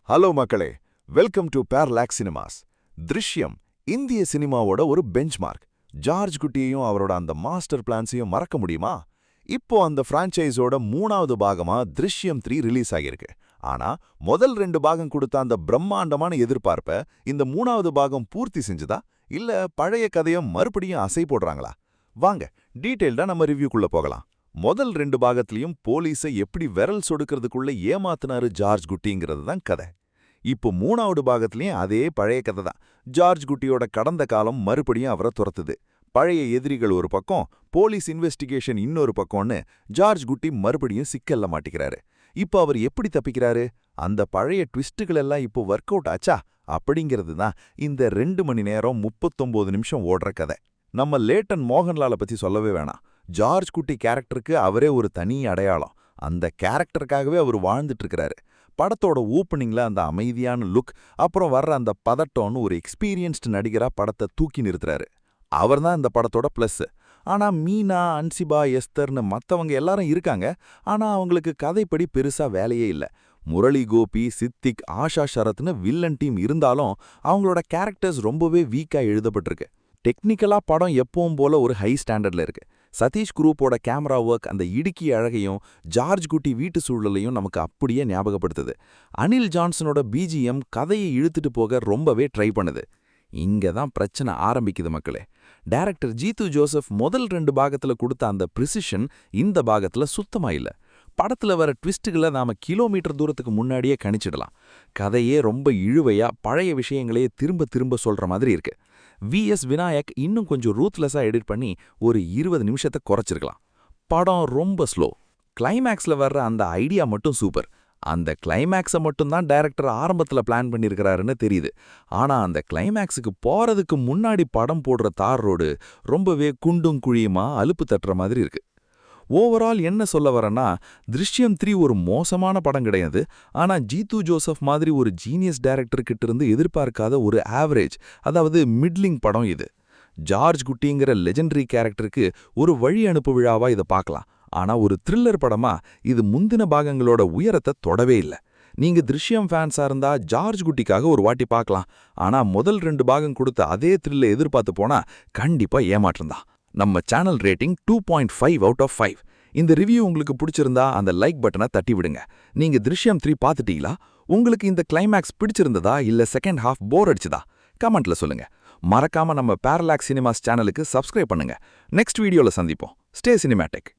Hello மக்களே, welcome to parallax cinemas. திருஷ்யம் இந்திய சினிமாவோட ஒரு பெஞ்ச்மார்க். ஜார்ஜ் குட்டியையும் அவரோட அந்த மாஸ்டர் பிளான்ஸையும் மறக்க முடியுமா? இப்போ அந்த பிரான்ச்சைஸோட 3வது பாகமா திருஷ்யம் 3 ரிலீஸ் ஆகியிருக்கு. ஆனா முதல் 2 பாகம் கொடுத்த அந்த பிரம்மாண்டமான எதிர்பார்ப்ப இந்த 3வது பாகம் பூர்த்தி செஞ்சுதா, இல்ல பழைய கதையை மறுபடியும் அசை போடுறாங்களா? வாங்க டீடைல்டா நம்ம ரிவ்யூக்குள்ள போகலாம். முதல் 2 பாகத்திலையும் போலீஸை எப்படி விரல் சொடுக்கிறதுக்குள்ள ஏமாத்தினாரு ஜார்ஜ் குட்டிங்கிறது தான் கதை. இப்போ 3வது பாகத்திலையும் அதே பழைய கதை தான். ஜார்ஜ் குட்டியோட கடந்த காலம் மறுபடியும் அவரை துரத்துது. பழைய எதிரிகள் ஒரு பக்கம், போலீஸ் இன்வெஸ்டிகேஷன் இன்னொரு பக்கம்னு ஜார்ஜ் குட்டி மறுபடியும் சிக்கல்ல மாட்டிக்கிறாரு. இப்போ அவர் எப்படி தப்பிக்கிறாரு? அந்த பழைய ட்விஸ்டுகள் எல்லாம் இப்போ ஒர்க் அவுட் ஆச்சா அப்படிங்கிறது தான் இந்த 2 மணி நேரம் 39 நிமிஷம் ஓடுற கதை. நம்ம லேட்டன் மோகன்லாலை பத்தி சொல்லவே வேணாம். ஜார்ஜ் குட்டி கேரக்டருக்கு அவரே ஒரு தனி அடையாளம். அந்த கேரக்டருக்காகவே அவர் வாழ்ந்துட்டு இருக்கிறாரு. படத்தோட ஓப்பனிங்ல அந்த அமைதியான லுக், அப்புறம் வர்ற அந்த பதட்டம்னு ஒரு எக்ஸ்பீரியன்ஸ்டு நடிகரா படத்தை தூக்கி நிறுத்துறாரு. அவர்தான் இந்த படத்தோட பிளஸ். ஆனா மீனா, அன்சிபா, எஸ்தர்னு மத்தவங்க எல்லாரும் இருக்காங்க. ஆனா அவங்களுக்கு கதைப்படி பெருசா வேலையே இல்ல. முரளி கோபி, சித்திக், ஆஷா சரத்னு வில்லன் டீம் இருந்தாலும் அவங்களோட கேரக்டர்ஸ் ரொம்பவே வீக்கா எழுதப்பட்டிருக்கு. டெக்னிக்கலா படம் எப்பவும் போல ஒரு ஹை ஸ்டாண்டர்ட்ல இருக்கு. சதீஷ் குரூப்போட கேமரா ஒர்க் அந்த இடுக்கி அழகையும் ஜார்ஜ் குட்டி வீட்டு சூழலையும் நமக்கு அப்படியே ஞாபகப்படுத்துது. அனில் ஜான்சனோட பிஜிஎம் கதையை இழுத்துட்டு போக ரொம்பவே ட்ரை பண்ணுது. இங்க தான் பிரச்சனை ஆரம்பிக்குது மக்களே. டைரக்டர் ஜீத்து ஜோசப் முதல் 2 பாகத்துல கொடுத்த அந்த பிரிசிஷன் இந்த பாகத்துல சுத்தமா இல்ல. படத்துல வர ட்விஸ்டுகளை நாம கிலோமீட்டர் தூரத்துக்கு முன்னாடியே கணிச்சிடலாம். கதையே ரொம்ப இழுவையா பழைய விஷயங்களையே திரும்ப திரும்ப சொல்ற மாதிரி இருக்கு. விஎஸ் விநாயக் இன்னும் கொஞ்சம் ரூத்லெஸ்ஸா எடிட் பண்ணி ஒரு 20 நிமிஷத்தை குறைச்சிருக்கலாம். படம் ரொம்ப ஸ்லோ. கிளைமேக்ஸ்ல வர்ற அந்த ஐடியா மட்டும் சூப்பர். அந்த கிளைமேக்ஸை மட்டும்தான் டைரக்டர் ஆரம்பத்துல பிளான் பண்ணியிருக்கிறாருன்னு தெரியுது. ஆனா அந்த கிளைமேக்ஸுக்கு போறதுக்கு முன்னாடி படம் போடுற தார் ரோடு ரொம்பவே குண்டும் குழியுமா அலுப்பு தட்டுற மாதிரி இருக்கு. ஓவரால் என்ன சொல்ல வரேன்னா, திருஷ்யம் 3 ஒரு மோசமான படம் கிடையாது. ஆனா ஜீத்து ஜோசப் மாதிரி ஒரு ஜீனியஸ் டைரக்டர் கிட்ட இருந்து எதிர்பார்க்காத ஒரு ஆவரேஜ், அதாவது மிட்லிங் படம் இது. ஜார்ஜ் குட்டிங்கிற லெஜெண்டரி கேரக்டருக்கு ஒரு வழி அனுப்பு விழாவா இதை பார்க்கலாம். ஆனா ஒரு த்ரில்லர் படமா இது முந்தின பாகங்களோட உயரத்தை தொடவே இல்லை. நீங்க திருஷ்யம் ஃபேன்ஸா இருந்தா ஜார்ஜ் குட்டிக்காக ஒரு வாட்டி பார்க்கலாம். ஆனா முதல் 2 பாகம் கொடுத்த அதே த்ரில்லை எதிர்பார்த்து போனா கண்டிப்பா ஏமாற்றம்தான். நம்ம சேனல் ரேட்டிங் 2.5 அவுட் ஆஃப் 5. இந்த ரிவ்யூ உங்களுக்கு பிடிச்சிருந்தா அந்த லைக் பட்டனை தட்டி விடுங்க. நீங்க திருஷ்யம் 3 பார்த்துட்டீங்களா? உங்களுக்கு இந்த கிளைமேக்ஸ் பிடிச்சிருந்ததா இல்ல செகண்ட் ஹாஃப் போர் அடிச்சதா? கமெண்ட்ல சொல்லுங்க. மறக்காம நம்ம பேரலாக்ஸ் சினிமாஸ் சேனலுக்கு சப்ஸ்கிரைப் பண்ணுங்க. நெக்ஸ்ட் வீடியோல சந்திப்போம். Stay cinematic.